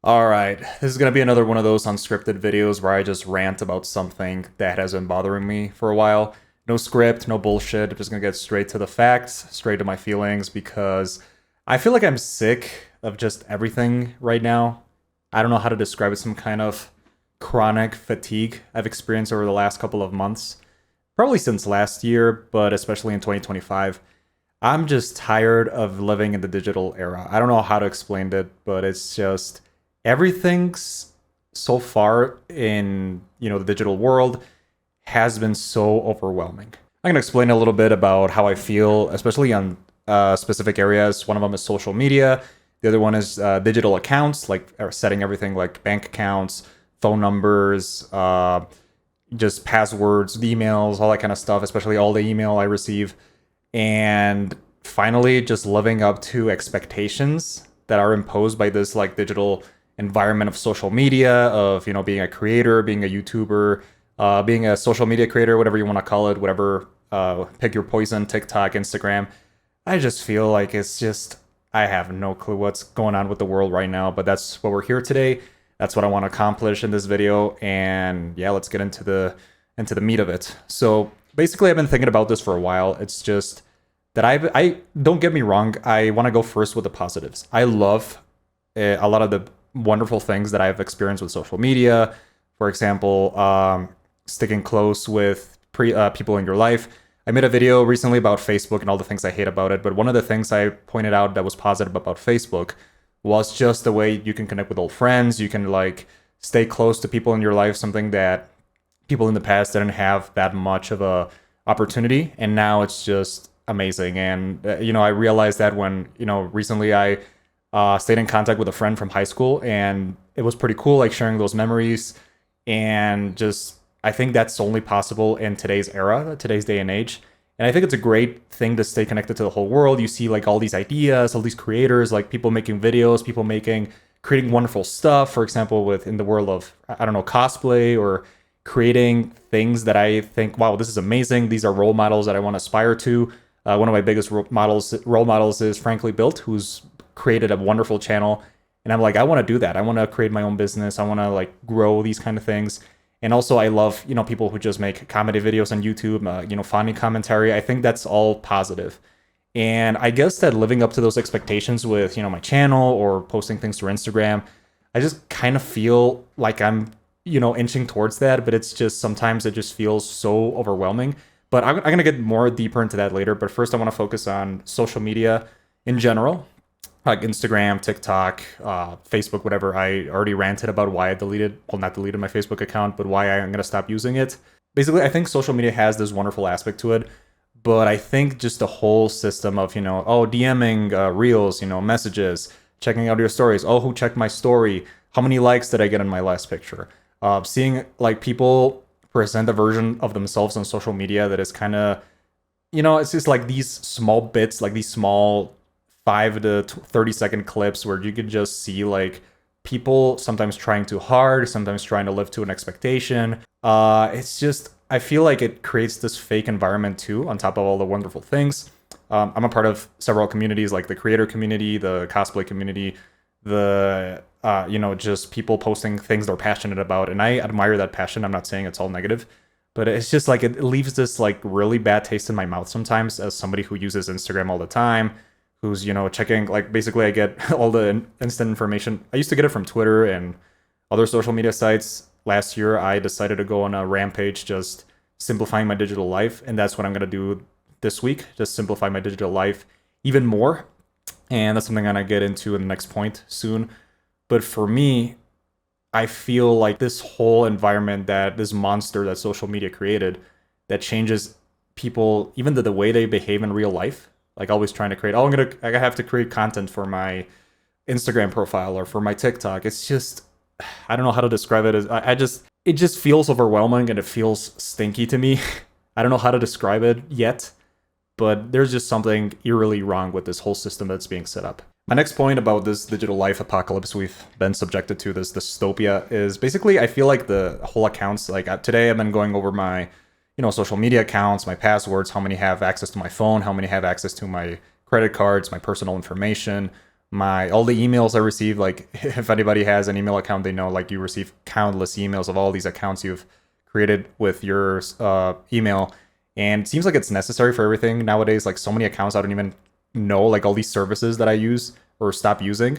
All right, this is going to be another one of those unscripted videos where I just rant about something that has been bothering me for a while. No script, no bullshit. I'm just going to get straight to the facts, straight to my feelings, because I feel like I'm sick of just everything right now. I don't know how to describe it, some kind of chronic fatigue I've experienced over the last couple of months. Probably since last year, but especially in 2025. I'm just tired of living in the digital era. I don't know how to explain it, but it's just everything's so far in, the digital world has been so overwhelming. I'm going to explain a little bit about how I feel, especially on specific areas. One of them is social media. The other one is digital accounts, like setting everything like bank accounts, phone numbers, just passwords, emails, all that kind of stuff, especially all the email I receive. And finally, just living up to expectations that are imposed by this like digital environment of social media, of being a creator, being a YouTuber, being a social media creator, whatever you want to call it, whatever, pick your poison, TikTok, Instagram. I just feel like it's just, I have no clue what's going on with the world right now, but that's what we're here today. That's what I want to accomplish in this video. And yeah, let's get into the meat of it. So basically, I've been thinking about this for a while. It's just that I don't get me wrong. I want to go first with the positives. I love a lot of the wonderful things that I've experienced with social media. For example, sticking close with people in your life. I made a video recently about Facebook and all the things I hate about it. But one of the things I pointed out that was positive about Facebook was just the way you can connect with old friends. You can like stay close to people in your life, something that people in the past didn't have that much of a opportunity, and now it's just amazing. And I realized that when recently I stayed in contact with a friend from high school, and it was pretty cool, like sharing those memories. And just I think that's only possible in today's era, today's day and age. And I think it's a great thing to stay connected to the whole world. You see like all these ideas, all these creators, like people making videos, people creating wonderful stuff. For example, with in the world of, I don't know, cosplay, or creating things that I think, wow, this is amazing. These are role models that I want to aspire to. One of my biggest role models is Frankly Built, who's created a wonderful channel. And I'm like, I want to do that. I want to create my own business. I want to like grow these kind of things. And also I love, people who just make comedy videos on YouTube, funny commentary. I think that's all positive. And I guess that living up to those expectations with, my channel or posting things through Instagram, I just kind of feel like I'm inching towards that, but it's just sometimes it just feels so overwhelming. But I'm going to get more deeper into that later. But first, I want to focus on social media in general, like Instagram, TikTok, Facebook, whatever. I already ranted about why I not deleted my Facebook account, but why I'm going to stop using it. Basically, I think social media has this wonderful aspect to it, but I think just the whole system of, DMing reels, messages, checking out your stories. Oh, who checked my story? How many likes did I get on my last picture? Seeing like people present a version of themselves on social media that is kind of, it's just like these small bits, like these small 5 to 30-second clips where you could just see like people sometimes trying too hard, sometimes trying to live to an expectation. It's just, I feel like it creates this fake environment too, on top of all the wonderful things. I'm a part of several communities, like the creator community, the cosplay community, the just people posting things they're passionate about, and I admire that passion. I'm not saying it's all negative, but it's just like it leaves this like really bad taste in my mouth sometimes, as somebody who uses Instagram all the time, who's checking, like, basically I get all the instant information. I used to get it from Twitter and other social media sites. Last year I decided to go on a rampage, just simplifying my digital life, and that's what I'm going to do this week, just simplify my digital life even more. And that's something I'm going to get into in the next point soon. But for me, I feel like this whole environment, that this monster that social media created, that changes people, even the way they behave in real life, like always trying to create, I have to create content for my Instagram profile or for my TikTok. It's just, I don't know how to describe it. It just feels overwhelming, and it feels stinky to me. I don't know how to describe it yet, but there's just something eerily wrong with this whole system that's being set up. My next point about this digital life apocalypse we've been subjected to, this dystopia, is basically I feel like the whole accounts, like today I've been going over my, social media accounts, my passwords, how many have access to my phone, how many have access to my credit cards, my personal information, my all the emails I receive. Like if anybody has an email account, they know like you receive countless emails of all these accounts you've created with your email. And it seems like it's necessary for everything nowadays. Like so many accounts I don't even know, like all these services that I use or stop using.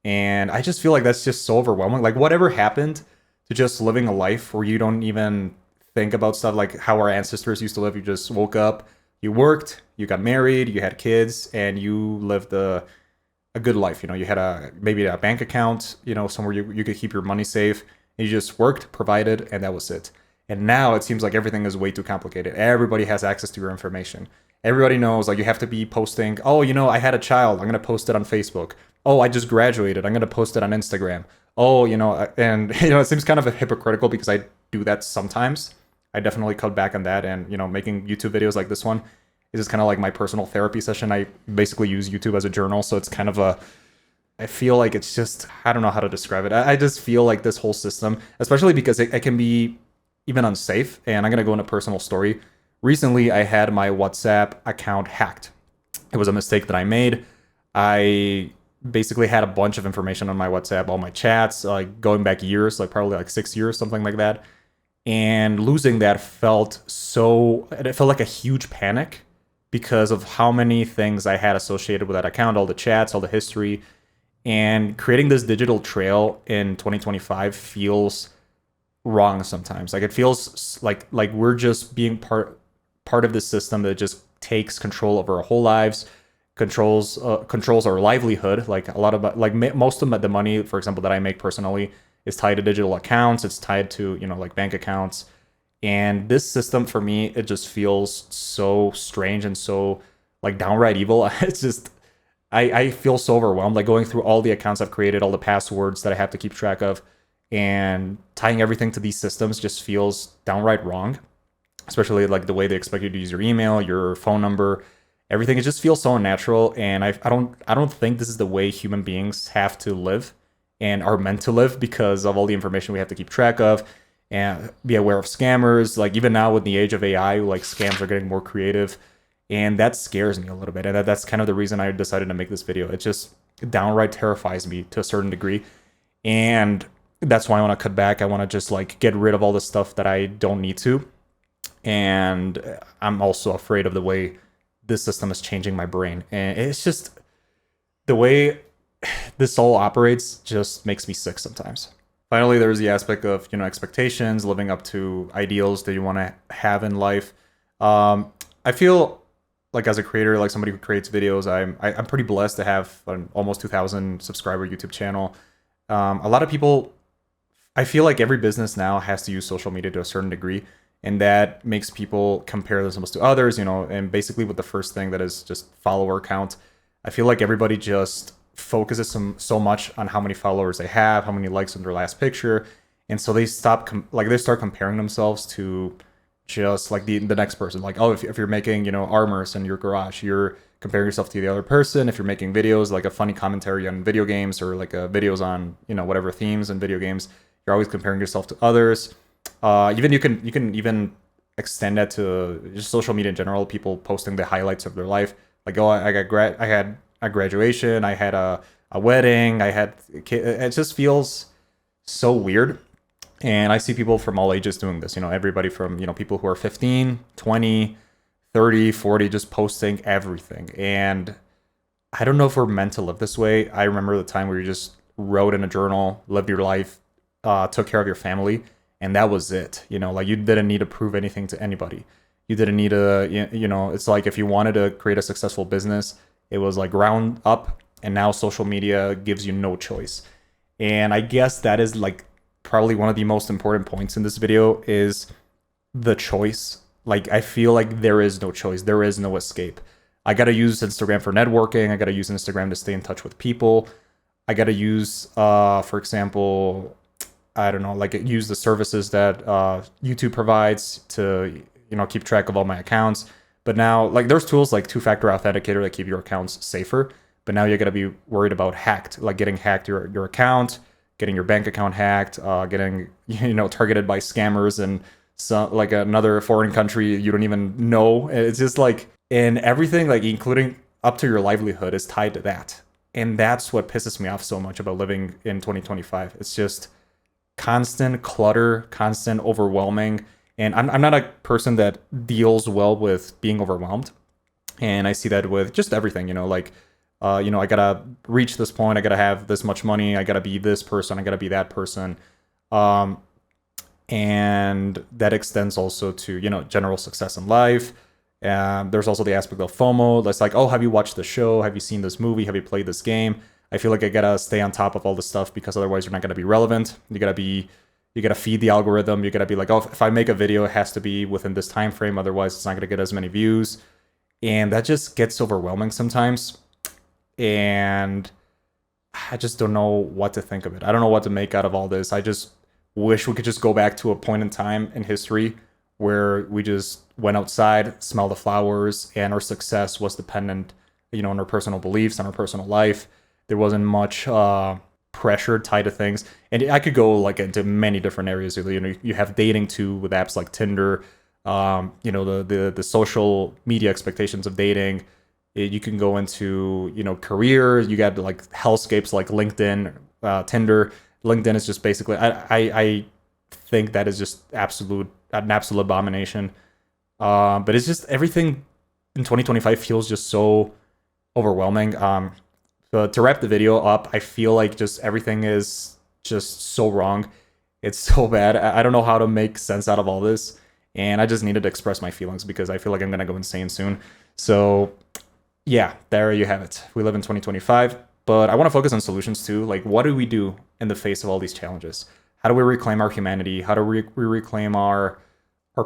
And I just feel like that's just so overwhelming. Like whatever happened to just living a life where you don't even think about stuff like how our ancestors used to live. You just woke up, you worked, you got married, you had kids, and you lived a good life. You know, you had maybe a bank account, you know, somewhere you could keep your money safe. And you just worked, provided, and that was it. And now it seems like everything is way too complicated. Everybody has access to your information. Everybody knows, like, you have to be posting, oh, you know, I had a child, I'm going to post it on Facebook. Oh, I just graduated, I'm going to post it on Instagram. Oh, you know, and, you know, it seems kind of hypocritical because I do that sometimes. I definitely cut back on that. And, you know, making YouTube videos like this one is just kind of like my personal therapy session. I basically use YouTube as a journal. So it's kind of I feel like it's just, I don't know how to describe it. I just feel like this whole system, especially because it can be even unsafe. And I'm going to go into a personal story. Recently, I had my WhatsApp account hacked. It was a mistake that I made. I basically had a bunch of information on my WhatsApp, all my chats, like going back years, like probably like 6 years, something like that. And losing that it felt like a huge panic because of how many things I had associated with that account, all the chats, all the history. And creating this digital trail in 2025 feels wrong sometimes. Like it feels like we're just being part of this system that just takes control over our whole lives, controls our livelihood. Like a lot of most of the money, for example, that I make personally is tied to digital accounts. It's tied to, you know, like bank accounts. And this system for me, it just feels so strange and so like downright evil. It's just I feel so overwhelmed, like going through all the accounts I've created, all the passwords that I have to keep track of, and tying everything to these systems just feels downright wrong. Especially like the way they expect you to use your email, your phone number, everything. It just feels so unnatural, and I don't think this is the way human beings have to live and are meant to live because of all the information we have to keep track of and be aware of scammers. Like even now with the age of AI, like scams are getting more creative. And that scares me a little bit. And that's kind of the reason I decided to make this video. It just downright terrifies me to a certain degree. And that's why I want to cut back. I want to just like get rid of all the stuff that I don't need to. And I'm also afraid of the way this system is changing my brain. And it's just the way this all operates just makes me sick sometimes. Finally, there's the aspect of, you know, expectations, living up to ideals that you want to have in life. I feel like as a creator, like somebody who creates videos, I'm pretty blessed to have an almost 2,000 subscriber YouTube channel. A lot of people, I feel like every business now has to use social media to a certain degree, and that makes people compare themselves to others, you know, and basically with the first thing that is just follower count. I feel like everybody just focuses so much on how many followers they have, how many likes on their last picture, and so they start comparing themselves to just like the next person. Like, oh, if you're making, you know, armors in your garage, you're comparing yourself to the other person. If you're making videos, like a funny commentary on video games or like videos on, you know, whatever themes in video games, you're always comparing yourself to others. Even you can even extend that to just social media in general. People posting the highlights of their life, like, oh, I had a graduation, I had a wedding, I had a kid. It just feels so weird. And I see people from all ages doing this, you know, everybody from, you know, people who are 15, 20, 30, 40, just posting everything. And I don't know if we're meant to live this way. I remember the time where you just wrote in a journal, lived your life, took care of your family, and that was it. You know, like you didn't need to prove anything to anybody. You didn't need to, you know, it's like if you wanted to create a successful business, it was like ground up, and now social media gives you no choice. And I guess that is like probably one of the most important points in this video is the choice. Like, I feel like there is no choice. There is no escape. I got to use Instagram for networking. I got to use Instagram to stay in touch with people. I got to use, for example, I don't know, like use the services that YouTube provides to, you know, keep track of all my accounts. But now, like, there's tools like two-factor authenticator that keep your accounts safer. But now you got to be worried about getting hacked your account, getting your bank account hacked, getting, you know, targeted by scammers and some like another foreign country you don't even know. It's just like, and everything, like including up to your livelihood, is tied to that. And that's what pisses me off so much about living in 2025. It's just constant clutter, constant overwhelming. And I'm not a person that deals well with being overwhelmed. And I see that with just everything, like, I gotta reach this point, I gotta have this much money, I gotta be this person, I gotta be that person. Um, and that extends also to, general success in life. There's also the aspect of FOMO. That's like, oh, have you watched the show? Have you seen this movie? Have you played this game? I feel like I gotta stay on top of all this stuff because otherwise you're not gonna be relevant. You gotta feed the algorithm. You gotta be like, oh, if I make a video, it has to be within this time frame. Otherwise, it's not gonna get as many views, and that just gets overwhelming sometimes. And I just don't know what to think of it. I don't know what to make out of all this. I just wish we could just go back to a point in time in history where we just went outside, smelled the flowers, and our success was dependent, on our personal beliefs, on our personal life. There wasn't much pressure tied to things, and I could go like into many different areas. You have dating too with apps like Tinder. The social media expectations of dating. You can go into career. You got like hellscapes like LinkedIn, Tinder. LinkedIn is just basically I think that is just an absolute abomination. But it's just everything in 2025 feels just so overwhelming. But to wrap the video up, I feel like just everything is just so wrong. It's so bad. I don't know how to make sense out of all this, and I just needed to express my feelings because I feel like I'm gonna go insane soon. So yeah, there you have it. We live in 2025, but I want to focus on solutions too. Like, what do we do in the face of all these challenges? How do we reclaim our humanity? How do we reclaim our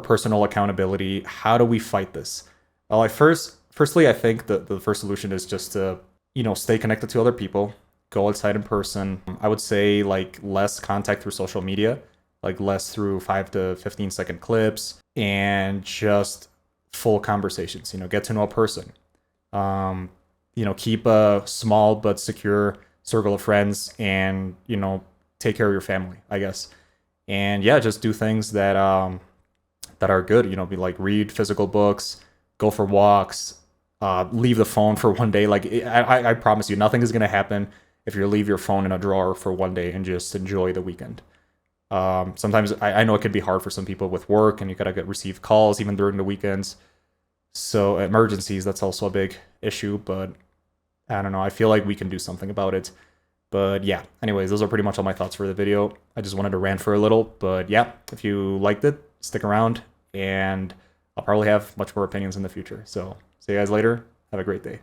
personal accountability? How do we fight this? Well, firstly, I think that the first solution is just to, stay connected to other people, go outside in person. I would say like less contact through social media, like less through 5 to 15 second clips, and just full conversations. Get to know a person. Keep a small but secure circle of friends, and take care of your family, I guess. And yeah, just do things that are good. Be like read physical books, go for walks, leave the phone for one day. Like I promise you, nothing is gonna happen if you leave your phone in a drawer for one day and just enjoy the weekend. Sometimes I know it could be hard for some people with work, and you gotta receive calls even during the weekends. So emergencies, that's also a big issue, but I don't know. I feel like we can do something about it. But yeah, anyways, those are pretty much all my thoughts for the video. I just wanted to rant for a little, but yeah, if you liked it, stick around, and I'll probably have much more opinions in the future. So see you guys later. Have a great day.